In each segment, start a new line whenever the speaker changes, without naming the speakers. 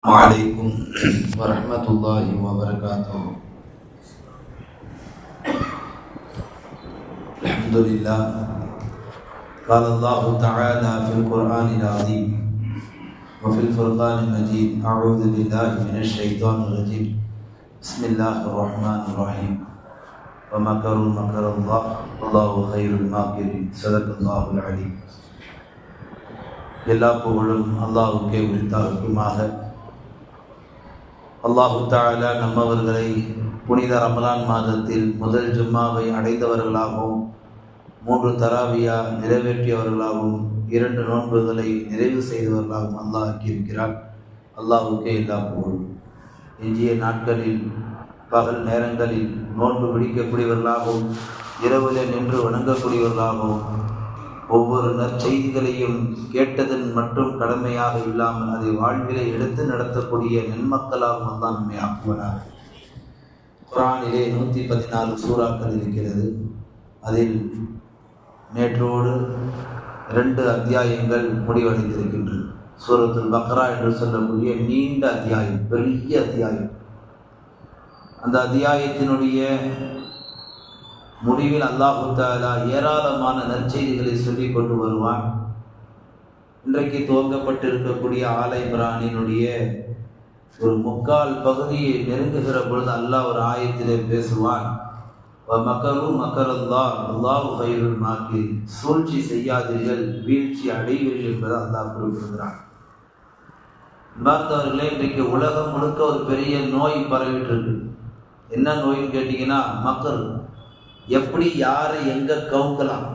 عليكم ورحمة الله وبركاته. الحمد لله. قال الله تعالى في القرآن العظيم وفي الفرقان المجيد: أعوذ بالله من الشيطان الرجيم. بسم الله الرحمن الرحيم. ومكروا مكر الله والله خير الماكرين. صدق الله العليم. எல்லா புகழும் அல்லாஹ்வுக்கே உரித்தாகட்டுமாக. அல்லாஹு தஆலா நம்மவர்களை புனித ரமலான் மாதத்தில் முதல் ஜும்மாவை அடைந்தவர்களாகவும் 3 தராவியா நிறைவேற்றியவர்களாகவும் 2 நோன்புகளை நிறைவு செய்தவர்களாகவும் அல்லாஹ் ஆக்கியிருக்கிறார். அல்லாஹ்வுக்கே எல்லா புகழும். எஞ்சிய நாட்களில் பகல் நேரங்களில் நோன்பு பிடிக்கக்கூடியவர்களாகவும் இரவிலே நின்று வணங்கக்கூடியவர்களாகவும் ஒவ்வொரு நற்செய்திகளையும் கேட்டதன் மட்டும் கடமையாக இல்லாமல் அதை வாழ்விலை எடுத்து நடத்தக்கூடிய நன்மக்களாகவும் அல்லாஹ் நம்மை ஆக்குவார். குர்ஆனிலே 114 சூறாக்கள் இருக்கிறது. அதில் நேற்றோடு 2 அத்தியாயங்கள் முடிவடைந்திருக்கின்றது. சூரத்துல் பக்ரா என்று சொல்லக்கூடிய நீண்ட அத்தியாயம், பெரிய அத்தியாயம். அந்த அத்தியாயத்தினுடைய முடிவில் அல்லாஹு தஆலா ஏராளமான நற்செய்திகளை சொல்லிக் கொண்டு வருவான். இன்றைக்கு துவங்கப்பட்டிருக்கக்கூடிய ஆல இம்ரானினுடைய ஒரு 3/4 பகுதியை நெருங்குகிற பொழுது அல்லாஹ் ஒரு ஆயத்திலே பேசுவான். மக்கரு மக்கரல்லாஹ் அல்லாஹு கைருல் மாக்கீரின். சூழ்ச்சி செய்யாதீர்கள், வீழ்ச்சி அடைவீர்கள் என்பதை அல்லாஹ் குறிப்பிடுகிறான். பார்த்தவர்களே, இன்றைக்கு உலகம் முழுக்க ஒரு பெரிய நோய் பரவிட்டு இருக்கு. என்ன நோயின்னு கேட்டிங்கன்னா மக்கர். எப்படி யாரை எங்கே கவுக்கலாம்.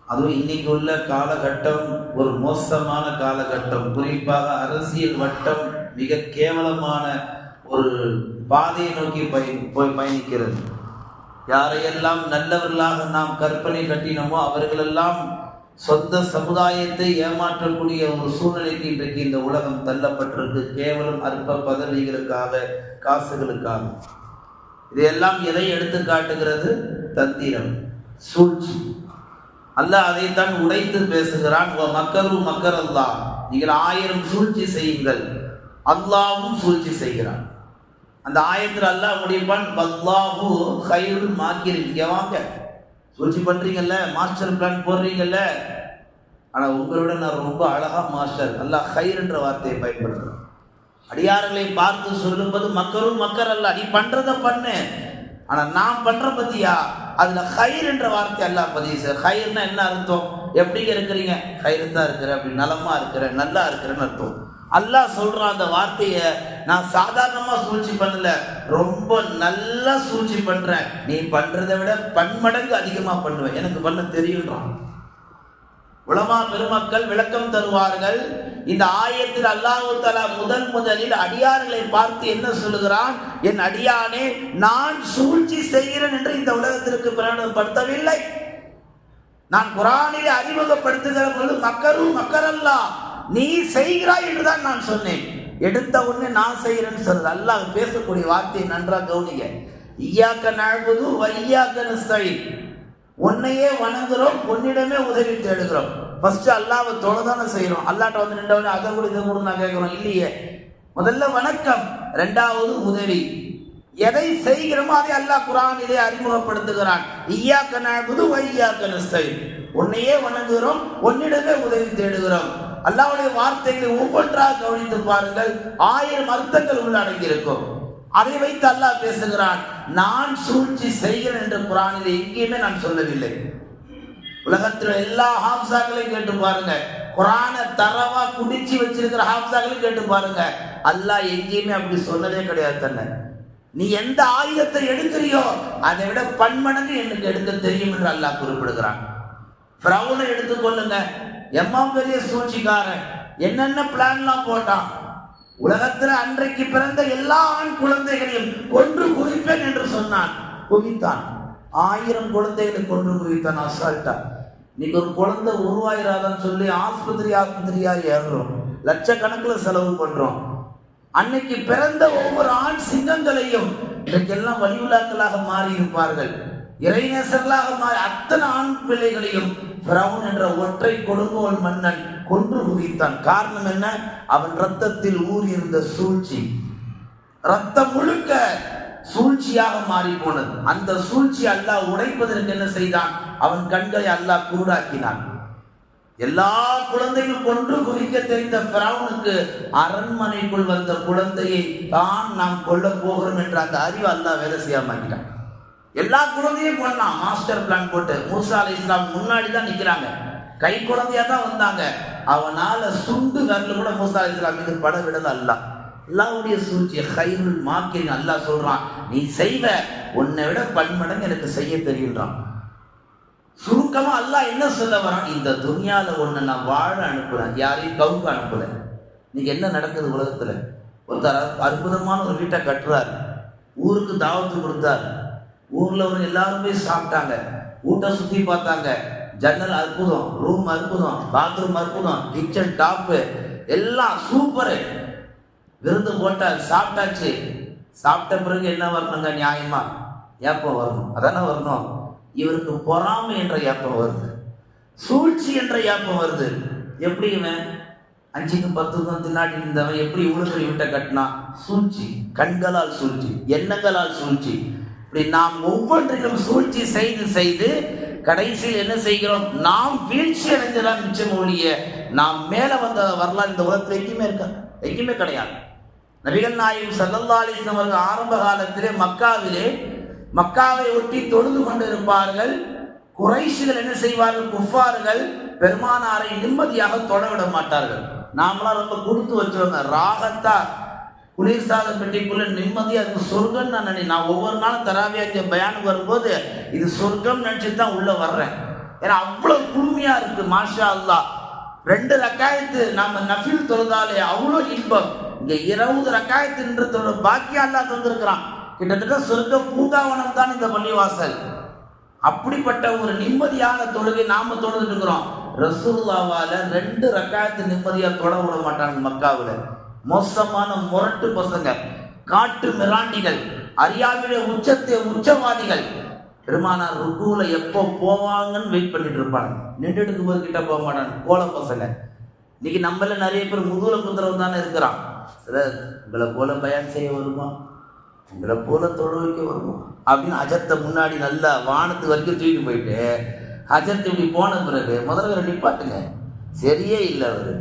அதுவும் இன்னைக்கு உள்ள காலகட்டம் ஒரு மோசமான காலகட்டம். குறிப்பாக அரசியல் வட்டம் மிக கேவலமான ஒரு பாதையை நோக்கி போய் பயணிக்கிறது. யாரையெல்லாம் நல்லவர்களாக நாம் கற்பனை கட்டினோமோ அவர்களெல்லாம் சொந்த சமுதாயத்தை ஏமாற்றக்கூடிய ஒரு சூழ்நிலைக்கு இன்றைக்கு இந்த உலகம் தள்ளப்பட்டிருக்கு. கேவலம் அற்ப பதவிகளுக்காக, காசுகளுக்காக. இதையெல்லாம் எதை எடுத்து காட்டுகிறது? தந்திரம், சூழ்ச்சி. அல்லாஹ் அதைத்தான் உடைத்து பேசுகிறான். மக்கரு மக்கரல்லாஹ், நீங்கள் 1000 சூழ்ச்சி செய்யுங்கள், அல்லாஹ்வும் சூழ்ச்சி செய்கிறான். அந்த ஆயத்தில் அல்லாஹ் முடிப்பான், அல்லாஹு கைருல் மாக்கீரின். இங்கே வாங்க, சூழ்ச்சி பண்றீங்கல்ல, மாஸ்டர் பிளான் போடுறீங்கல்ல, ஆனால் உங்களோட நான் ரொம்ப அழகா மாஸ்டர். அல்லாஹ் கைர் என்ற வார்த்தையை பயன்படுத்துறான். அடியார்களை பார்த்து சொல்லும்போது மக்கரும் மக்கர் அல்ல, நீ பண்றத பண்ணு, ஆனா நான் பண்ற பத்தியா அதுல ஹைர் என்ற வார்த்தை அல்லாஹ் பதிவு செய்ய. ஹைர்னா என்ன அர்த்தம்? எப்படிங்க இருக்கிறீங்க? ஹைரத்தா இருக்கிற, அப்படி நலமா இருக்கிற, நல்லா இருக்கிறேன்னு அர்த்தம். அல்லாஹ் சொல்றான் அந்த வார்த்தைய, நான் சாதாரணமா சூழ்ச்சி பண்ணல, ரொம்ப நல்லா சூழ்ச்சி பண்றேன். நீ பண்றதை விட பன்மடங்கு அதிகமா பண்ணுவேன், எனக்கு பண்ண தெரியுன்றான். உலமா பெருமக்கள் விளக்கம் தருவார்கள். இந்த ஆயத்தில் அல்லாஹ் தஆலா முதலில் அடியார்களை பார்த்து என்ன சொல்லுகிறான்? என் அடியானே, நான் சூழ்ச்சி செய்கிறேன் என்று இந்த உலகத்திற்கு பிரகடனப்படுத்தவில்லை. நான் குர்ஆனிலே அறிமுகப்படுத்துகிற பொழுது மக்கரு மக்கரல்லாஹ், நீ செய்கிறாய் என்றுதான் நான் சொன்னேன். எடுத்த உடனே நான் செய்கிறேன்னு சொல்றது. அல்லாஹ் பேசக்கூடிய வார்த்தையை நன்றாக கவனிங்க. இய்யாக நஅபுது வ இய்யாக நஸ்தஈன். உன்னையே வணங்குறோம், உன்னிடமே உதவி தேடுகிறோம். ஃபர்ஸ்ட் அல்லாஹ்வை தொழுதானே செய்யறோம். அல்லாஹ்ட்ட வந்து நின்றவனே அதை கூட இதை கூட நான் கேட்கிறோம் இல்லையே. முதல்ல வணக்கம், 2வது உதவி. எதை செய்கிறோமோ அதை அல்லாஹ் குர்ஆனிலே அறிமுகப்படுத்துகிறான். இய்யாக நஅபுது வ இய்யாக நஸ்தஈன். உன்னையே வணங்குகிறோம், உன்னிடமே உதவி தேடுகிறோம். அல்லாஹ்வுடைய வார்த்தைகளை ஒவ்வொன்றாக கவனித்து பாருங்கள். 1000 அர்த்தங்கள் உள்ளடங்கி இருக்கும். அதை வைத்து அல்லாஹ் பேசுகிறான். நான் சூழ்ச்சி செய்கிறேன் என்று குர்ஆனிலே எங்கேயுமே நான் சொல்லவில்லை. உலகத்தில் எல்லா ஹாஃபிஸாக்களையும் கேட்டு பாருங்க, குர்ஆனை தரவா குடிச்சு வச்சிருக்கிற ஹாஃபிஸாக்களையும் கேட்டு பாருங்க, அல்லாஹ் எங்கேயுமே அப்படி சொன்னதே கிடையாது. தன்னை நீ எந்த ஆயுதத்தை எடுக்கிறியோ அதை விட பன்மடங்கு எனக்கு எடுக்க தெரியும் என்று அல்லாஹ் குறிப்பிடுகிறான். ஃபிரௌனை எடுத்துக்கொள்ளுங்க, பெரிய சூழ்ச்சிக்காரன், என்னென்ன பிளான்லாம் போட்டான். உலகத்தில் அன்றைக்கு பிறந்த எல்லா ஆண் குழந்தைகளையும் கொன்று குவிப்பேன் என்று சொன்னான். குவித்தான். 1000 குழந்தைகளை கொன்று குவித்தான் அசால்ட்டா. இன்னைக்கு ஒரு குழந்தை உருவாயிராதான்னு சொல்லி ஆஸ்பத்திரியா ஏறுறோம், லட்சக்கணக்கில் செலவு பண்றோம். அன்னைக்கு பிறந்த ஒவ்வொரு ஆண் சிங்கங்களையும் இன்றைக்கெல்லாம் வலியுள்ளாக்களாக மாறி இருப்பார்கள். இறைநேசர்களாக மாறி அத்தனை ஆண் பிள்ளைகளையும் ஃபிரௌன் என்ற ஒற்றை கொடுங்கோல் மன்னன் கொன்று குவித்தான். காரணம் என்ன? அவன் ரத்தத்தில் ஊறியிருந்த சூழ்ச்சி. ரத்தம் முழுக்க சூழ்ச்சியாக மாறி போனது. அந்த சூழ்ச்சி அல்லாஹ் உடைப்பதற்கு என்ன செய்தான்? அவன் கண்களை அல்லாஹ் குருடாக்கினான். எல்லா குழந்தைகளும் கொன்று குவிக்க தெரிந்த ஃபிரௌனுக்கு அரண்மனைக்குள் வந்த குழந்தையை தான் நாம் கொல்ல போகிறோம் என்ற அந்த அறிவு அல்லாஹ் வேலை செய்யாம எல்லா குழந்தையும் கொண்டான். மாஸ்டர் பிளான் போட்டு மூசா அலைஹிஸ்ஸலாம் முன்னாடி தான் நிக்கிறாங்க, கை குழந்தையா தான் வந்தாங்க. அவனால சுண்டு விரல் கூட மூசா அலைஹிஸ்ஸலாம் மீது பட விடல அல்லாஹ். அல்லாஹ்வுடைய சூழ்ச்சி கைருள் மாக்கின் அல்லாஹ் சொல்றான், நீ செய்வ உன்னை விட பன்மடங்கு எனக்கு செய்ய தெரியுன்றான். சுருக்கமா அல்லாஹ் என்ன சொல்ல வரான்? இந்த துன்யால ஒண்ணு நான் வாழ அனுப்புறேன், யாரையும் கவுக்க அனுப்பல. இன்னைக்கு என்ன நடக்குது உலகத்துல? ஒருத்தர் அற்புதமான ஒரு வீட்டை கட்டுறாரு, ஊருக்கு தாவத்து கொடுத்தாரு, ஊர்ல ஒரு எல்லாரும் போய் சாப்பிட்டாங்க, வீட்டை சுத்தி பார்த்தாங்க, ஜன்னல் அற்புதம், ரூம் அற்புதம், பாத்ரூம் அற்புதம், கிச்சன் டாப்பு எல்லாம் சூப்பரு. விருந்து போட்டார், சாப்பிட்டாச்சு. சாப்பிட்ட பிறகு என்ன வரணுங்க? நியாயமா ஏப்பம் வரணும், அதானே வரணும். இவருக்கு பொறாமை என்ற ஏப்பம் வருது, சூழ்ச்சி என்ற ஏப்பம் வருது. எப்படி இவன் 5க்கும் 10க்கும் தின்னாடி இருந்தவன் எப்படி இவ்வளவு பெரிய வீட்டை கட்டினான்? சூழ்ச்சி, கண்களால் சூழ்ச்சி, எண்ணங்களால் சூழ்ச்சி. இப்படி நாம் ஒவ்வொன்றிலும் சூழ்ச்சி செய்து செய்து கடைசியில் என்ன செய்கிறோம்? நாம் வீழ்ச்சி அடைஞ்சதான் மிச்சம் ஒழிய நாம் மேல வந்த வரலாறு இந்த உலகத்தில் எங்கேயுமே இருக்க, எங்கேயுமே கிடையாது. நபிகள் நாயகம் ஸல்லல்லாஹு அலைஹி வஸல்லம் அவர்கள் ஆரம்ப காலத்திலே மக்காவை ஒட்டி தொழுது கொண்டிருப்பார்கள். குறைஷிகள் என்ன செய்வார்கள்? குஃபார்கள் பெருமானாரை நிம்மதியாக தொட விட மாட்டார்கள். நாமளாம் ரொம்ப கொடுத்து வச்சவங்க, ராகத்தா குளிர்சாத பெட்டிக்குள்ள நிம்மதியா இருக்கு, சொர்க்கம் நான் நான் ஒவ்வொரு நாளும் தராவியா பயானுக்கு வரும்போது இது சொர்க்கம் நினைச்சுட்டு தான் உள்ள வர்றேன். ஏன்னா அவ்வளவு குளுமையா இருக்கு. மாஷா அல்லாஹ் 2 ரக்காயத்து நாம நஃபில் தொழுதாலே அவ்வளோ இன்பம். இங்க 20 ரக்காயத்து நின்று தொழ பாக்கியா அல்லாஹ் தந்திருக்கிறான். கிட்டத்தட்ட சொர்க்க பூங்காவனம் தான் இந்த பள்ளிவாசல். அப்படிப்பட்ட ஒரு நிம்மதியான தொழுகை நாம தொழுதுட்டு இருக்கிறோம். ரசூலுல்லாஹ்வால 2 ரக்காயத்து நிம்மதியா தொட விட மாட்டாங்க மக்காவுல. மோசமான முரட்டு பசங்க, காட்டு மிராண்டிகள், அறியாவிலே உச்சவாதிகள். பெருமானார் ருக்குல எப்போ போவாங்கன்னு வெயிட் பண்ணிட்டு இருப்பாங்க. நின்றுட்டு போது கிட்ட போக மாட்டாங்க, கோல பசங்க. இன்னைக்கு நம்மள நிறைய பேர் முதுகுல குத்துறவங்க தானே இருக்கிறான். சார் உங்களை போல பயான் செய்ய வருமா, உங்களை போல தொழு வைக்க வருமா அப்படின்னு அஜத்தை முன்னாடி நல்லா வானத்து வரைக்கும் தூக்கிட்டு போயிட்டு அஜத் இப்படி போன பிறகு முதல்ல நிப்பாட்டுங்க. சரியே இல்லை அவரு.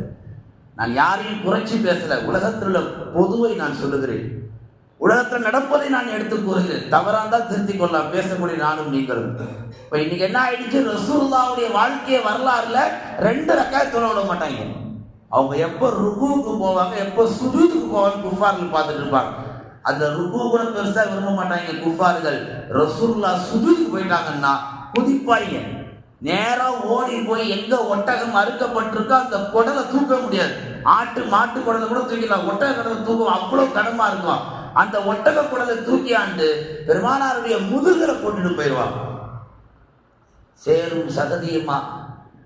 நான் யாரையும் குறைச்சி பேசல, உலகத்தில் உள்ள பொதுவை நான் சொல்லுகிறேன், உலகத்தில் நடப்பதை நான் எடுத்து கூறுகிறேன். தவறாந்தான் திருத்தி கொள்ளலாம், பேசக்கூடிய நானும் நீங்களும். இப்போ இன்னைக்கு என்ன ஆயிடுச்சு? ரசூலுல்லாஹ்வுடைய வாழ்க்கைய வரலாறுல 2 ரக்காயத் தொழ விட மாட்டாங்க. அவங்க எப்போ ருக்குவுக்கு போவாங்க, எப்போ சுஜூதுக்கு போவாங்க குஃபார்கள் பார்த்துட்டு இருப்பாங்க. அந்த ருக்கு கூட பெருசா விரும்ப மாட்டாங்க குஃபார்கள். ரசூலுல்லாஹ் சுஜூதுக்கு போயிட்டாங்கன்னா குதிப்பாங்க. நேரா ஓடி போய் எங்க ஒட்டகம் அறுக்கப்பட்டிருக்கோ அந்த குடலை தூக்க முடியாது. மாட்டு குடலை கூட தூக்கிடலாம், ஒட்டக குடலை தூக்கும் அவ்வளவு கடமா இருக்கும். அந்த ஒட்டக குடலை தூக்கியாண்டு பெருமானாருடைய முதுகலை போட்டுட்டு போயிடுவாங்க. சேரும் சகதியுமா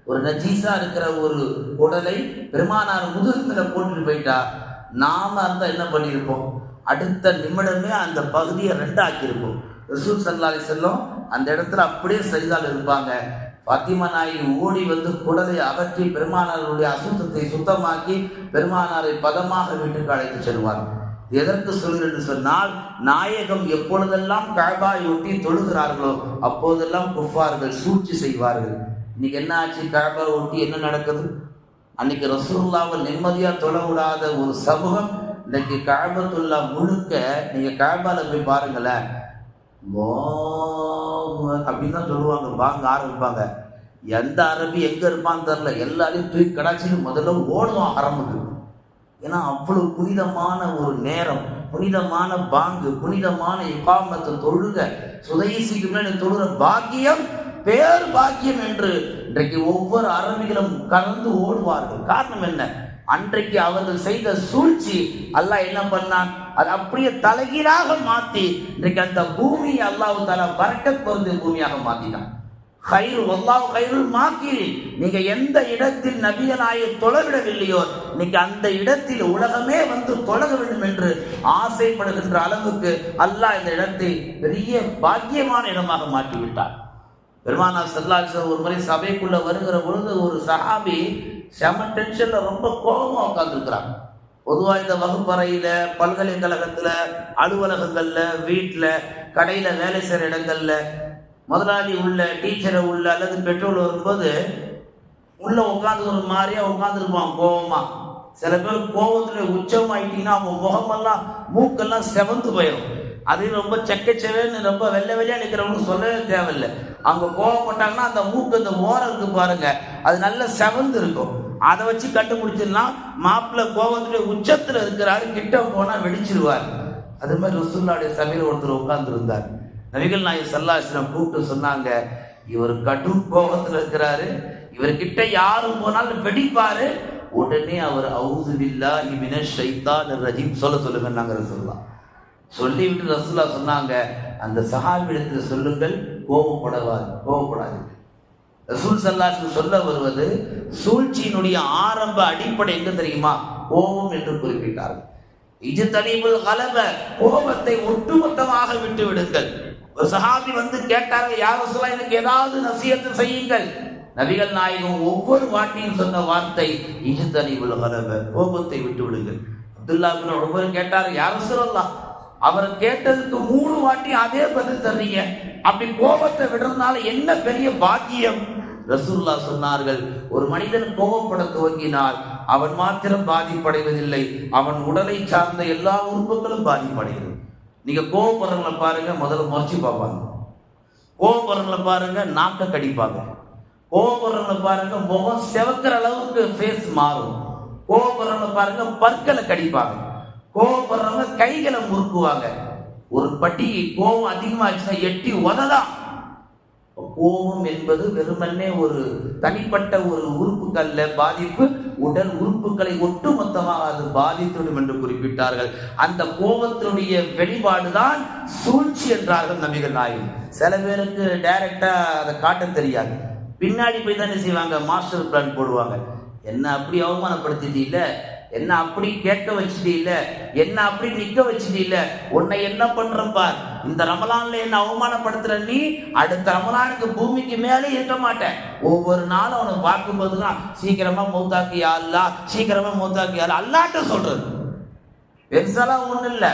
ஒரு நஜீஸா இருக்கிற ஒரு குடலை பெருமானார் முதுகுல போட்டுட்டு போயிட்டா நாம இருந்தா என்ன பண்ணியிருப்போம்? அடுத்த நிமிடமே அந்த பகுதியை 2 ஆக்கியிருப்போம். ரசூல் ஸல்லல்லாஹு அலைஹி வஸல்லம் அந்த இடத்துல அப்படியே சஜிதால இருப்பாங்க. பாத்திமா நாயகி ஓடி வந்து குடலை அகற்றி பெருமானாருடைய அசுத்தத்தை சுத்தமாக்கி பெருமானாரை பதமாக வீட்டுக்கு அழைத்து செல்வார். எதற்கு சொல்கிறேன் சொன்னால், நாயகம் எப்பொழுதெல்லாம் கஅபாவை ஒட்டி தொழுகிறார்களோ அப்போதெல்லாம் குஃபார்கள் சூழ்ச்சி செய்வார்கள். இன்னைக்கு என்ன ஆச்சு? கஅபாவை ஒட்டி என்ன நடக்குது? அன்னைக்கு ரசூலுல்லாஹ்வை நிம்மதியா தொழ விடாத ஒரு சமூகம் இன்னைக்கு கஅபத்துல்லா முழுக்க நீங்க கஅபால போய் பாருங்களேன், அப்படின்னு தான் சொல்லுவாங்க, வாங்க ஆரம்பிப்பாங்க. எந்த அரபி எங்க இருப்பான்னு தெரியல, எல்லாரையும் தூக்கி கடாச்சின்னு முதல்ல ஓடுவான் ஹரமுக்கு. ஏன்னா அவ்வளவு புனிதமான ஒரு நேரம், புனிதமான பாங்கு, புனிதமான இகாமத்து தொழுக, சுதைசிக்கு மேலே தொழுகிற பாக்கியம் பேர் பாக்கியம் என்று இன்றைக்கு ஒவ்வொரு அரபிகளும் கலந்து ஓடுவார்கள். காரணம் என்ன? அன்றைக்கு அவர்கள் செய்த சூழ்ச்சி அல்லாஹ் என்ன பண்ணான்? அது அப்படியே தலைகீழாக மாத்தி இன்றைக்கு அந்த பூமியை அல்லாஹ் தஆலா பரக்கத் பொருந்திய பூமியாக மாத்தினான். கைரு வல்லாஹு கைருல் மாக்கிரீன். நீங்க எந்த இடத்தில் நபியனாயை தொழவிடவில்லையோ இன்னைக்கு அந்த இடத்தில் உலகமே வந்து தொழக வேண்டும் என்று ஆசைப்படுகின்ற அளவுக்கு அல்லாஹ் இந்த இடத்தை பெரிய பாக்கியமான இடமாக மாற்றிவிட்டார். பெருமானார் ஸல்லல்லாஹு அலைஹி வஸல்லம் ஒரு முறை சபைக்குள்ள வருகிற பொழுது ஒரு சஹாபி செம டென்ஷன்ல ரொம்ப கோபமா உட்கார்ந்துருக்கிறாங்க. பொதுவாக இந்த வகுப்பறையில, பல்கலைக்கழகத்துல, அலுவலகங்கள்ல, வீட்டுல, கடையில, வேலை செய்யற இடங்கள்ல முதலாளி உள்ள, டீச்சரை உள்ள அல்லது பெட்ரோல் வரும்போது உள்ள உட்காந்து ஒரு மாதிரியா உட்காந்துருப்பான் கோபமா. சில பேர் கோபத்துல உச்சமாயிட்டீங்கன்னா அவங்க முகமெல்லாம் மூக்கெல்லாம் செவந்து போயிடும். அது ரொம்ப செக்கச்செவேன்னு ரொம்ப வெள்ளை வெள்ளையா நிற்கிறவங்க சொல்லவே தேவையில்லை. அவங்க கோவப்பட்டாங்கன்னா அந்த மூக்கு அந்த ஓரம் இருக்கு பாருங்க, அது நல்ல செவந்து இருக்கும். அதை வச்சு கண்டுபிடிச்சிடலாம் மாப்பிள்ளை கோபத்துடைய உச்சத்துல இருக்கிறாரு, கிட்ட போனா வெடிச்சிருவார். அது மாதிரி ரசூலுல்லாஹ்வுடைய சபையில் ஒருத்தர் உட்கார்ந்து இருந்தார். நபிகள் நாயகம் ஸல்லல்லாஹு அலைஹி வஸல்லம் கூப்பிட்டு சொன்னாங்க, இவர் கடும் கோபத்துல இருக்கிறாரு, இவர்கிட்ட யாரும் போனாலும் வெடிப்பாரு. உடனே அவர் அஊது பில்லாஹி மினஷ் ஷைத்தானிர் ரஜீம் சொல்லுங்க நாங்க ரசூலுல்லாஹ் சொல்லிவிட்டு ரசூலுல்லாஹ் சொன்னாங்க, அந்த சஹாபியிடத்தில் சொல்லுங்கள், கோபப்படாதீங்க. ரசூல் ஸல்லல்லாஹு அலைஹி வஸல்லம் சொல்ல வருவது சூழ்ச்சியினுடைய ஆரம்ப அடிப்படை எங்க தெரியுமா? கோபம் என்று குறிப்பிட்டார்கள். இஜ்தனிபுல் கலப, கோபத்தை ஒட்டுமொத்தமாக விட்டு விடுங்கள். ஒரு சஹாபி வந்து கேட்டார்கள், யா ரசூலல்லாஹ் எனக்கு ஏதாவது நசியத்து செய்யுங்கள். நபிகள் நாயகம் ஒவ்வொரு வாட்டியும் சொன்ன வார்த்தை இஜ்தனிபுல் கலப, கோபத்தை விட்டு விடுங்கள். அப்துல்லாஹ் இப்னு உமர் கேட்டார், யா ரசூலல்லாஹ் அவர் கேட்டதுக்கு 3 வாட்டி அதே பதில் தர்றீங்க, அப்படி கோபத்தை விடுறதுனால என்ன பெரிய பாக்கியம்? ரசூலுல்லாஹ் சொன்னார்கள், ஒரு மனிதன் கோபப்பட துவங்கினால் அவன் மாத்திரம் பாதிப்படைவதில்லை, அவன் உடலை சார்ந்த எல்லா உறுப்புகளும் பாதிப்படைகிறது. நீங்க கோபப்படுறவங்களை பாருங்க, முதல்ல முறைச்சி பார்ப்பாங்க. கோபப்படுறவங்களை பாருங்க, நாக்க கடிப்பாங்க. கோபப்படுறவங்களை பாருங்க, முகம் செவக்கிற அளவுக்கு ஃபேஸ் மாறும். கோபப்படுறவங்களை பாருங்க, பற்களை கடிப்பாங்க. கோபப்படுறவங்க கைகளை முறுக்குவாங்க. ஒரு பட்டி கோபம் அதிகமாச்சுன்னா எட்டி உததான். கோபம் என்பது வெறுமனே ஒரு தனிப்பட்ட ஒரு உறுப்புகள்ல பாதிப்பு, உடல் உறுப்புகளை ஒட்டுமொத்தமாக அது பாதித்துவிடும் என்று குறிப்பிட்டார்கள். அந்த கோபத்தினுடைய வெளிப்பாடுதான் சூழ்ச்சி என்றார்கள் நபிகள் நாயகம். சில பேருக்கு டைரக்டா அதை காட்ட தெரியாது, பின்னாடி போய் தானே செய்வாங்க, மாஸ்டர் பிளான் போடுவாங்க. என்ன அப்படி அவமானப்படுத்திட்டு இல்ல, என்ன அப்படி கேட்க வச்சுட்டு இல்ல, என்ன அப்படி நிக்க வச்சுட்டு இல்ல, உன்னை என்ன பண்றேன் பார், இந்த ரமலான்ல என்ன அவமானப்படுத்துற நீ, அடுத்த ரமலானுக்கு பூமிக்கு மேலே இருக்க மாட்டேன். ஒவ்வொரு நாளும் அவனை பார்க்கும்போதுதான் சீக்கிரமா மௌத்தாக்கியா அல்லா, சீக்கிரமா மௌத்தாக்கியா அல்லாட்ட சொல்றது. பெருசாலாம் ஒண்ணு இல்ல,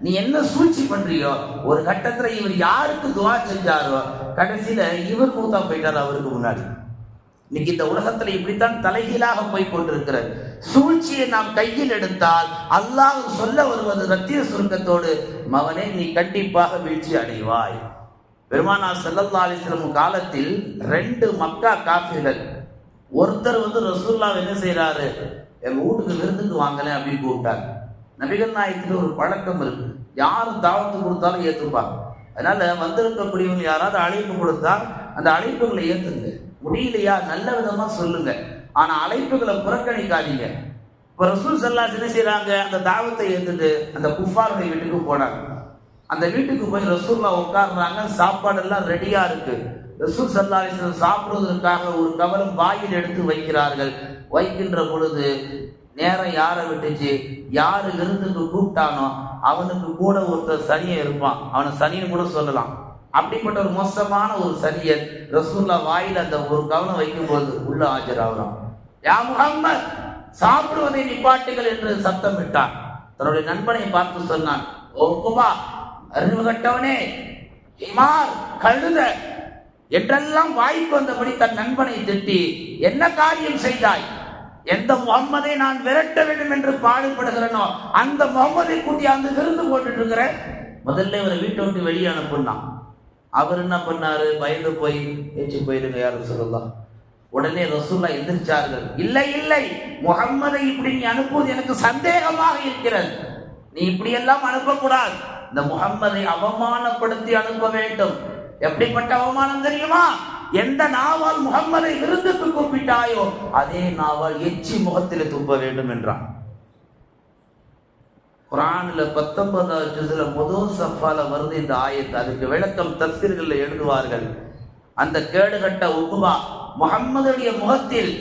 நீ என்ன சூழ்ச்சி பண்றியோ. ஒரு கட்டத்துல இவர் யாருக்கு துவா செஞ்சாரோ கடைசியில இவர் மௌத்தா போயிட்டார் அவருக்கு முன்னாடி. இன்னைக்கு இந்த உலகத்துல இப்படித்தான் தலைகீழாக போய் கொண்டிருக்கிறது. சூழ்ச்சியை நாம் கையில் எடுத்தால் அல்லாஹ் சொல்ல வருவது ரத்திய சுருக்கத்தோடு, மகனே நீ கண்டிப்பாக வீழ்ச்சி அடைவாய். பெருமானார் ஸல்லல்லாஹு அலைஹி வஸல்லம் காலத்தில் 2 மக்கா காஃபிர்கள், ஒருத்தர் வந்து ரசூலுல்லாஹ் என்ன செய்யறாரு, எங்க வீட்டுக்கு விருந்துக்கு வாங்கல அப்படின்னு கூப்பிட்டார். நபிகள் நாயகத்துக்கு ஒரு பழக்கம் இருக்கு, யாரும் தாவத்து கொடுத்தாலும் ஏற்றுப்பாங்க. அதனால வந்திருக்கக்கூடியவங்க யாராவது அழைப்பு கொடுத்தா அந்த அழைப்புகளை ஏற்றுங்க, முடியலையா நல்ல விதமா சொல்லுங்க, ஆனா அழைப்புகளை புறக்கணிக்காதீங்க. இப்ப ரசூல் ஸல்லல்லாஹு அலைஹி வஸல்லம் என்ன செய்யறாங்க, அந்த தாவத்தை ஏத்துட்டு அந்த குஃபாருடைய வீட்டுக்கு போனாங்க. அந்த வீட்டுக்கு போய் ரசூலுல்லாஹ் உட்கார்றாங்க, சாப்பாடு எல்லாம் ரெடியா இருக்கு. ரசூல் ஸல்லல்லாஹு அலைஹி வஸல்லம் சாப்பிடுவதற்காக ஒரு கவலம் வாயில் எடுத்து வைக்கிறார்கள். வைக்கின்ற பொழுது நேரம் யாரை விட்டுச்சு, யாரு விருந்துக்கு கூப்பிட்டானோ அவனுக்கு கூட ஒருத்தர் சனியன் இருப்பான், அவனை சனியன் கூட சொல்லலாம். அப்படிப்பட்ட ஒரு மோசமான ஒரு சனியன் ரசூலுல்லாஹ் வாயில் அந்த ஒரு கவனம் வைக்கும் போது உள்ள ஆஜராகிறான். யா முஹம்மத், சாப்பிடுவதை நிப்பாட்டுகள் என்று சத்தம் விட்டான். தன்னுடைய நண்பனை பார்த்து சொன்னான், ஓ குபா, அறிவு கட்டவனே, இமார், கழுத என்றெல்லாம் வாய்க்கு வந்தபடி தன் நண்பனை திட்டி, என்ன காரியம் செய்தாய்? எந்த முகம்மதை நான் விரட்ட வேண்டும் என்று பாடுபடுகிறனோ அந்த முகம்மதை கூட்டி அந்த விருந்து போட்டுட்டு இருக்கிற. முதல்ல இவரை வீட்டை விட்டு வெளியே அனுப்புனான். அவர் என்ன பண்ணாரு, பயந்து போய் ஏச்சு போயிருங்க யார் ரசூலுல்லாஹ். உடனே ரசூலுல்லாஹ் எந்திரிச்சார்கள், இல்லை இல்லை, முகம்மதை இப்படி நீ அனுப்புவது எனக்கு சந்தேகமாக இருக்கிறது, நீ இப்படி எல்லாம் அனுப்பக்கூடாது, இந்த முகம்மதை அவமானப்படுத்தி அனுப்ப வேண்டும். எப்படிப்பட்ட அவமானம் தெரியுமா? எந்த நாவால் முகம்மதை விருந்துக்கு கூப்பிட்டாயோ அதே நாவால் எச்சி முகத்திலே துப்ப வேண்டும் என்றான். குர்ஆன்ல 19வது ஜுஸ்ல முதல் சஃபால வருது இந்த ஆயத்து. அதுக்கு விளக்கம் தஃசீர்கள்ல எழுதுவார்கள். அந்த கேடுகட்ட உக்பா முகம்மதுடைய முகத்தில்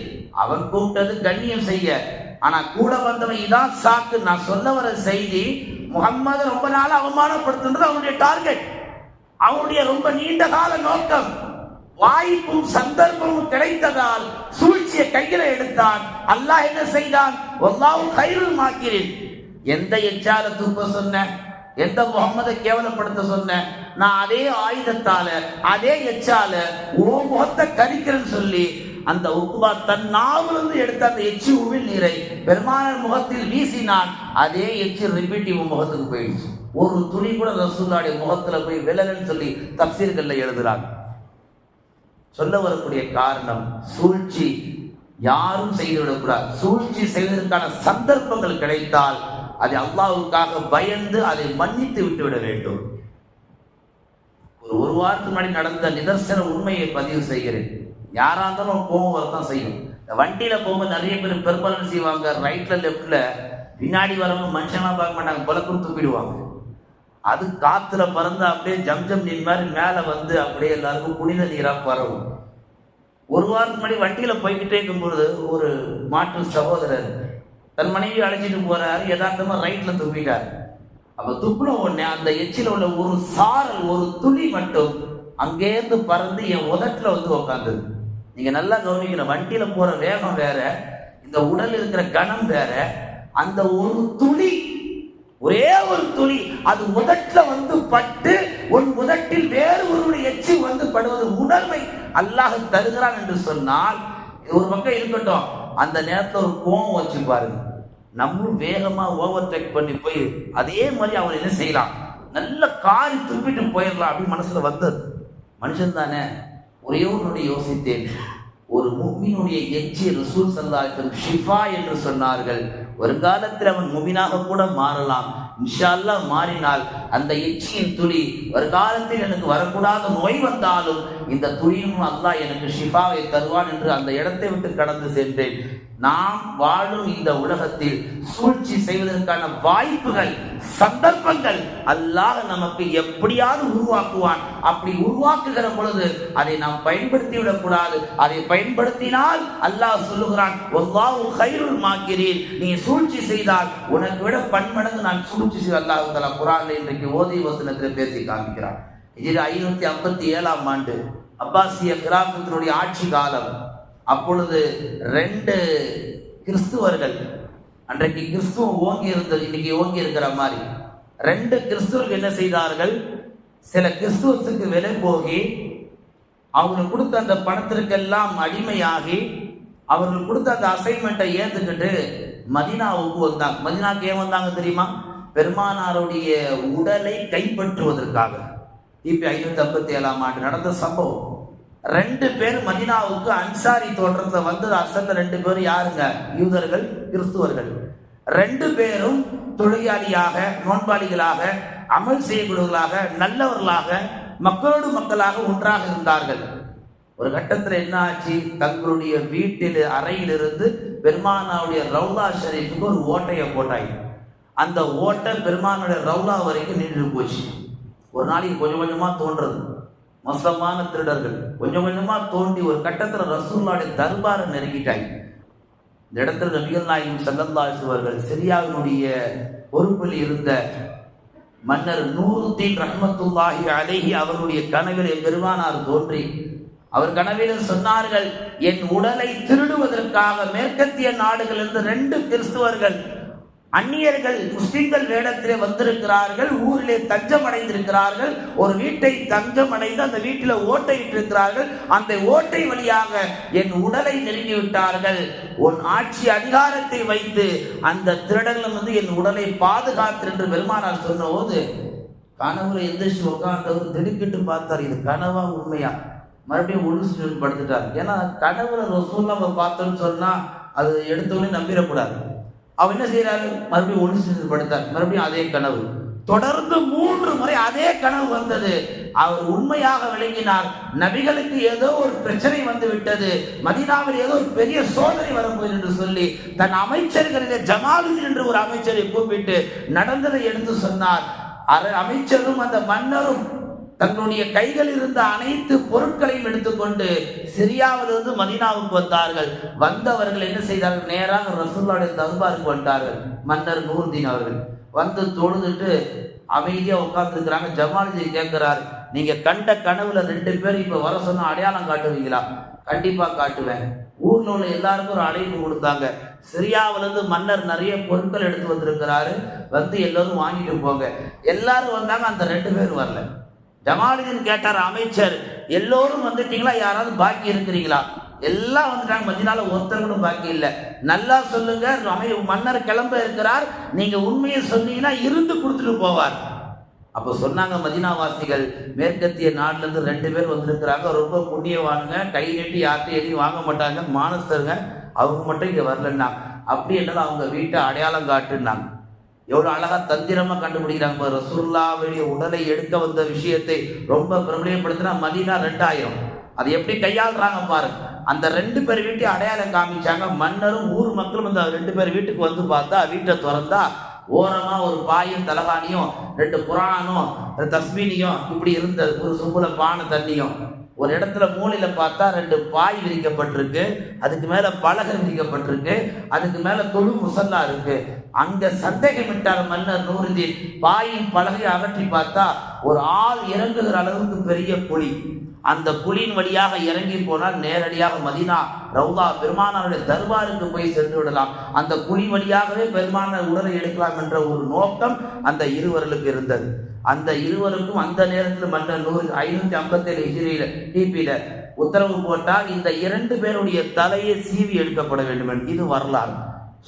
அவன் கூப்பிட்டது கண்ணியம் செய்ய, ஆனா கூட வந்தவன் இதான் சாக்கு. நான் சொல்ல வர செய்தி, முகம்மது ரொம்ப நாள் அவமானப்படுத்துன்றது அவனுடைய டார்கெட், அவனுடைய ரொம்ப நீண்ட கால நோக்கம். வாய்ப்பும் சந்தர்ப்பமும் கிடைத்ததால் சூழ்ச்சியை கையில எடுத்தான். அல்லாஹ் என்ன செய்தான்? வல்லாஹு கைருல் மாக்கிரீன். எந்த எச்சால தூக்க சொன்ன, எந்த முகம்மதை கேவலப்படுத்த சொன்ன, நான் அதே ஆயுதத்தால அதே எச்சால ஓ முகத்தை கரிக்கிறேன்னு சொல்லி அந்த உக்பா தன் நாவிலிருந்து எடுத்த அந்த எச்சி உமிழ் நீரை பெருமானார் முகத்தில் வீசினான். அதே எச்சி ரிப்பீட் இவன் முகத்துக்கு போயிடுச்சு. ஒரு துளி கூட ரசூலுல்லாஹ்வுடைய முகத்துல போய் விழலன்னு சொல்லி தஃசீர்கள்ல எழுதுறாங்க. சொல்ல வரக்கூடிய காரணம், சூழ்ச்சி யாரும் செய்துவிடக்கூடாது. சூழ்ச்சி செய்வதற்கான சந்தர்ப்பங்கள் கிடைத்தால் அதை அல்லாஹ்வுக்காக பயந்து அதை மன்னித்து விட்டுவிட வேண்டும். ஒரு வாரத்துக்கு முன்னாடி நடந்த நிதர்சன உண்மையை பதிவு செய்கிறேன். யாரா இருந்தாலும் கோபம் வரத்தான் செய்யும். வண்டியில போகும்போது நிறைய பேர் பெரும்பாலும் செய்வாங்க, ரைட்ல லெப்ட்ல பின்னாடி வரவங்க மனுஷனா பார்க்க மாட்டாங்க, பலக்கும் துப்பிடுவாங்க. அது காத்துல பறந்து அப்படியே ஜம்ஜம் நீர் மாதிரி மேல வந்து அப்படியே எல்லாருக்கும் புனித நீரா பரவும். ஒரு வாரத்துக்கு முன்னாடி வண்டியில போய்கிட்டே இருக்கும்பொழுது ஒரு மாற்று சகோதரர் தன் மனைவி அழைச்சிட்டு போறாரு, யதார்த்தமா ரைட்ல துப்பிட்டாரு. அப்ப துப்புன உடனே அந்த எச்சில உள்ள ஒரு சாரல், ஒரு துளி மட்டும் அங்கேருந்து பறந்து என் உதட்டுல வந்து உக்காந்தது. நீங்க நல்லா கவனிக்கணும், வண்டியில போற வேகம் வேற, இந்த உடல் இருக்கிற கணம் வேற. அந்த ஒரு துளி, ஒரே ஒரு துளி அது உதட்டுல வந்து பட்டு உன் உதட்டில் வேறு ஒருவருடைய எச்சி வந்து படுவது உணர்வை அல்லாஹ் தருகிறான் என்று சொன்னால், ஒரு பக்கம் இருக்கட்டும், அந்த நேரத்தில் ஒரு கோவம் வச்சு பாருங்க. நம்மளும் வேகமா ஓவர்டேக் பண்ணி போய் அதே மாதிரி அவன் என்ன செய்யலாம், நல்ல காரி துப்பிட்டு போயிடலாம் அப்படின்னு மனசுல வந்தது. மனுஷன் தானே. ஒரே ஒன்றுடைய யோசித்தேன், ஒரு முஃமினுடைய எச்சி ரசூல் ஸல்லல்லாஹு அலைஹி வஸல்லம் ஷிஃபா என்று சொன்னார்கள். வருங்காலத்தில் அவன் முஃமினாக கூட மாறலாம். இன்ஷா அல்லாஹ் மாறினால் அந்த எச்சியின் துளி வருங்காலத்தில் எனக்கு வரக்கூடாத நோய் வந்தாலும் இந்த துளியும் அல்லாஹ் எனக்கு ஷிஃபாவை தருவான் என்று அந்த இடத்தை விட்டு கடந்து சென்றேன். நாம் வாழும் இந்த உலகத்தில் சூழ்ச்சி செய்வதற்கான வாய்ப்புகள், சந்தர்ப்பங்கள் அல்லாஹ் நமக்கு எப்படியாவது உருவாக்குவான். அப்படி உருவாக்குகிற பொழுது அதை நாம் பயன்படுத்தி விடக்கூடாது. அதை பயன்படுத்தினால் அல்லாஹ் சொல்லுகிறான், வல்லாஹு கைருல் மாக்கிரீன். நீ சூழ்ச்சி செய்தால் உனக்கு விட பன்மடங்கு நான் சூழ்ச்சி செய்து அல்லாஹ் தஆலா குர்ஆனில் இன்றைக்கு ஓதி வசனத்தில் பேசி காண்பிக்கிறான். இது 557ஆம் ஆண்டு அப்பாசிய கிலாஃபத்தினுடைய ஆட்சி காலம். அப்பொழுது 2 கிறிஸ்துவர்கள், அன்றைக்கு கிறிஸ்துவம் ஓங்கி இருந்தது, இன்னைக்கு ஓங்கி இருக்கிற மாதிரி 2 கிறிஸ்துவர்கள் என்ன செய்தார்கள், சில கிறிஸ்துவத்துக்கு விலை போகி அவங்களுக்கு கொடுத்த அந்த பணத்திற்கெல்லாம் அடிமையாகி அவர்கள் கொடுத்த அந்த அசைன்மெண்ட்டை ஏற்றுக்கிட்டு மதீனாவுக்கு வந்தாங்க. மதீனாவுக்கு ஏன் வந்தாங்க தெரியுமா? பெருமானாருடைய உடலை கைப்பற்றுவதற்காக. கிபி 557ஆம் ஆண்டு நடந்த சம்பவம். 2 பேர் மதீனாவுக்கு அன்சாரி தோற்றத்துல வந்தது. அசல்ல 2 பேர் யாருங்க? யூதர்கள், கிறிஸ்துவர்கள். 2 பேரும் தொழிலாளியாக, நோன்பாளிகளாக, அமல் செய்யக்கூடியவர்களாக, நல்லவர்களாக, மக்களோடு மக்களாக ஒன்றாக இருந்தார்கள். ஒரு கட்டத்தில் என்ன ஆச்சு, தங்களுடைய வீட்டில் அறையிலிருந்து பெருமானாவுடைய ரவுலா ஷரீஃபுக்கு ஒரு ஓட்டையை போட்டாங்க. அந்த ஓட்டை பெருமானுடைய ரவுலா வரைக்கும் நின்று போச்சு. ஒரு நாளைக்கு கொஞ்சம் கொஞ்சமா தோன்றது. மோசமான திருடர்கள் கொஞ்சம் கொஞ்சமா தோண்டி ஒரு கட்டத்தில் ரசூலுல்லாஹ்வுடைய தர்பாரை நெருங்கிட்டாங்க. இந்த இடத்துல நபிகள் நாயகம் ஸல்லல்லாஹு அலைஹி வஸல்லம் சிரியாவினுடைய பொறுப்பில் இருந்த மன்னர் நூருத்தீன் ரஹ்மத்துல்லாஹி அலைஹி அவருடைய கனவில் பெருமானார் தோன்றி அவர் கனவில் சொன்னார்கள், என் உடலை திருடுவதற்காக மேற்கத்திய நாடுகளிலிருந்து 2 கிறிஸ்துவர்கள் அந்நியர்கள் முஸ்லிம்கள் வேடத்திலே வந்திருக்கிறார்கள், ஊரிலே தஞ்சம் அடைந்திருக்கிறார்கள். ஒரு வீட்டை தஞ்சம் அடைந்து அந்த வீட்டில் ஓட்டையிட்டிருக்கிறார்கள். அந்த ஓட்டை வழியாக என் உடலை நெருங்கிவிட்டார்கள். உன் ஆட்சி அதிகாரத்தை வைத்து அந்த திருடர்கள் வந்து என் உடலை பாதுகாத்து என்று பெருமானார் சொன்ன போது கனவுல எந்திரிச்சு உட்கார்ந்தவர் திடுக்கிட்டு பார்த்தார், இது கனவா உண்மையா? மறுபடியும் ஒழுசு படுத்துட்டார். ஏன்னா கனவுல ரசூலுல்லாஹ்வை பார்த்தோன்னு சொன்னா அது எடுத்தோடனே நம்பிடக்கூடாது. அவர் என்ன செய்யறாரு, மறுபடியும் ஒழுசு படுத்தார். மறுபடியும் அதே கனவு, தொடர்ந்து 3 முறை அதே கனவு வந்தது. அவர் உண்மையாக விளங்கினார், நபிகளுக்கு ஏதோ ஒரு பிரச்சனை வந்து விட்டது, மதீனாவில் ஏதோ ஒரு பெரிய சோதனை வரப்போகுது என்று சொல்லி தன் அமைச்சர்களிலே ஜமாலுதீன் என்று ஒரு அமைச்சரை கூப்பிட்டு நடந்ததை எடுத்து சொன்னார். அமைச்சரும் அந்த மன்னரும் தங்களுடைய கைகளில் இருந்த அனைத்து பொருட்களையும் எடுத்துக்கொண்டு சிரியாவிலிருந்து மதீனாவுக்கு வந்தார்கள். வந்தவர்கள் என்ன செய்தார்கள், நேராக ரசூலுல்லாஹ்வுடைய தர்பாருக்கு வந்தார்கள். மன்னர் நூருதீன் அவர்கள் வந்து தொழுதுட்டு அமைதியா உட்கார்ந்துருக்கிறாங்க. ஜமாலுதீன் கேட்கிறாரு, நீங்க கண்ட கனவுல 2 பேர் இப்ப வர சொன்ன அடையாளம் காட்டுவீங்களா? கண்டிப்பா காட்டுவேன். ஊர்ல உள்ள எல்லாருக்கும் ஒரு அழைப்பு கொடுத்தாங்க. சிரியாவிலிருந்து மன்னர் நிறைய பொருட்கள் எடுத்து வந்திருக்கிறாரு, வந்து எல்லாரும் வாங்கிட்டு போங்க. எல்லாரும் வந்தாங்க, அந்த 2 பேர் வரல. ஜமாலுதீன் கேட்டார், அமைச்சர் எல்லோரும் வந்துட்டீங்களா, யாராவது பாக்கி இருக்கிறீங்களா? எல்லாம் வந்துட்டாங்க, மதினால ஒருத்தர் கூட பாக்கி இல்லை. நல்லா சொல்லுங்க, மன்னர் கிளம்ப இருக்கிறார், நீங்க உண்மையை சொன்னீங்கன்னா இருந்து கொடுத்துட்டு போவார். அப்போ சொன்னாங்க மதினாவாசிகள், மேற்கத்திய நாட்டில இருந்து 2 பேர் வந்திருக்கிறாங்க, ரொம்ப புண்ணியவானுங்க, கை நீட்டி யார்ட்டும் எதையும் வாங்க மாட்டாங்க, மானஸ்தருங்க, அவங்க மட்டும் இங்க வரலன்னா அப்படி என்றால் அவங்க வீட்டை அடையாளம் காட்டுனாங்க. எவ்வளவு அழகா தந்திரமா கண்டுபிடிக்கிறாங்க. ரசூலுல்லாஹ்வுடைய உடலை எடுக்க வந்த விஷயத்தை ரொம்ப பிரபலியப்படுத்தினா மதீனா 2000 அதை எப்படி கையாளுறாங்க பாருங்க. அந்த 2 பேர் வீட்டை அடையாளம் காமிச்சாங்க. மன்னரும் ஊர் மக்களும் அந்த 2 பேர் வீட்டுக்கு வந்து பார்த்தா, வீட்டை திறந்தா ஓரமா ஒரு பாயும் தலகாணியும் 2 குரானும் தஸ்மீனியும் இப்படி இருந்தது. ஒரு சும்புல பானை தண்ணியும். ஒரு இடத்துல மூலையில பார்த்தா 2 பாய் விரிக்கப்பட்டிருக்கு, அதுக்கு மேல பலகை விரிக்கப்பட்டிருக்கு, அதுக்கு மேல தொழு முசல்லா இருக்கு. அங்க சந்தேகமிட்டார் மன்னர் நூருதீன். பாயும் பலகையை அகற்றி பார்த்தா ஒரு ஆள் இறங்குகிற அளவுக்கு பெரிய குழி. அந்த குழியின் வழியாக இறங்கி போனால் நேரடியாக மதீனா ரவுதா பெருமானாருடைய தர்பாருக்கு போய் சென்று விடலாம். அந்த குழி வழியாகவே பெருமானார் உடலை எடுக்கலாம் என்ற ஒரு நோக்கம் அந்த இருவர்களுக்கு இருந்தது. அந்த இருவருக்கும் அந்த நேரத்தில் மன்னர் 557 ஹிஜ்ரியில கிபியில உத்தரவு போட்டால் இந்த 2 பேருடைய தலையை சீவி எடுக்கப்பட வேண்டும் என்று. இது வரலாறு.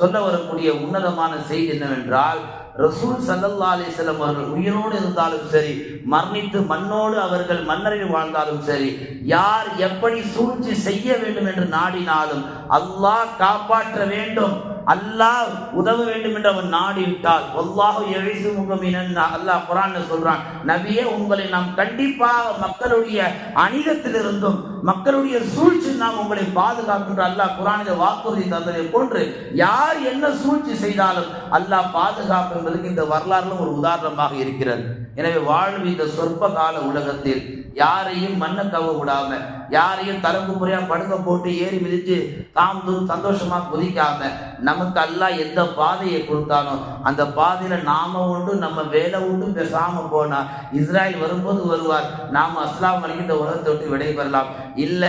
சொல்ல வரக்கூடிய உன்னதமான செய்தி என்னவென்றால், ரசூல் ஸல்லல்லாஹு அலைஹி வஸல்லம் அவர்கள் உயிரோடு இருந்தாலும் சரி, மரணித்து மண்ணோடு அவர்கள் மன்னரில் வாழ்ந்தாலும் சரி, யார் எப்படி சூழ்ச்சி செய்ய வேண்டும் என்று நாடினாலும் அல்லாஹ் காப்பாற்ற வேண்டும், அல்லாஹ் உதவ வேண்டும் என்று அவன் நாடிவிட்டால் வல்லாஹு யஇஸுமுக மினன், அல்லாஹ் குர்ஆன்ல சொல்றான், நபியே உங்களை நாம் கண்டிப்பாக மக்களுடைய அநீதத்திலிருந்தும் மக்களுடைய சூழ்ச்சி நாம் உங்களை பாதுகாக்கின்ற அல்லாஹ் குர்ஆனில் வாக்குறுதி தந்ததை போன்று யார் என்ன சூழ்ச்சி செய்தாலும் அல்லாஹ் பாதுகாப்பு என்பதற்கு இந்த வரலாறுல ஒரு உதாரணமாக இருக்கிறது. எனவே வாழும் இந்த சொற்ப கால உலகத்தில் யாரையும் மண்ண கவ விடாம, யாரையும் தரப்பு முறையா படுக்க போட்டு ஏறி மிதித்து தாம் சந்தோஷமா குதிக்காம, நமக்கு அல்லாஹ் எந்த பாதையை கொடுத்தானோ அந்த பாதையில நாம உண்டு நம்ம வேலை உண்டு பேசாம போனா இஸ்ராயல் வரும்போது வருவார், நாம அஸ்ஸலாமு அலைக்கும் இந்த உலகத்தை விட்டு விடைபெறலாம். இல்ல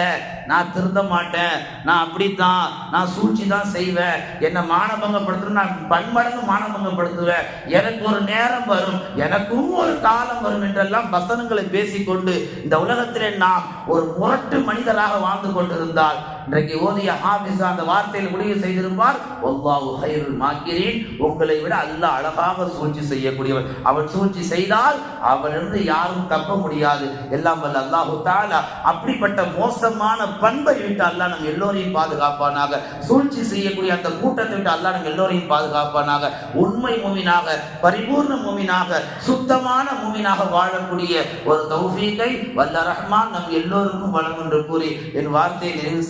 நான் திருந்த மாட்டேன், நான் அப்படித்தான், நான் சூழ்ச்சி தான் செய்வேன், என்னை மானபங்கப்படுத்துறேன், நான் பன்மடங்கு மானபங்கப்படுத்துவேன், எனக்கு ஒரு நேரம் வரும், எனக்கும் ஒரு காலம் வரும் என்றெல்லாம் வசனங்களை பேசிக்கொண்டு இந்த உலகத்திலே நாம் ஒரு முரட்டு மனிதராக வாழ்ந்து கொண்டிருந்தால் இன்றைக்கு ஓதிய ஹாஃபிஸ் அந்த வார்த்தையில் முடிவு செய்திருப்பார், வல்லாஹு கைருல் மாக்கிரீன், உங்களை விட அல்லாஹ் அழகாக சூழ்ச்சி செய்யக்கூடியவர். அவன் சூழ்ச்சி செய்தால் அவனிருந்து யாரும் தப்ப முடியாது. எல்லாம் வல்ல அல்லாஹு தஆலா அப்படிப்பட்ட மோசமான பண்பை விட்டு அல்லாஹ் நம்ம எல்லோரையும் பாதுகாப்பானாக. சூழ்ச்சி செய்யக்கூடிய அந்த கூட்டத்தை விட்டு அல்லாஹ் நம்ம எல்லோரையும் பாதுகாப்பானாக. உண்மை மூமினாக, பரிபூர்ண மூமினாக, சுத்தமான மூமினாக வாழக்கூடிய ஒரு தௌஃபீகை வல்ல ரஹ்மான் நம் எல்லோருக்கும் வழங்கும் என்று கூறி என் வார்த்தையை நிறைவு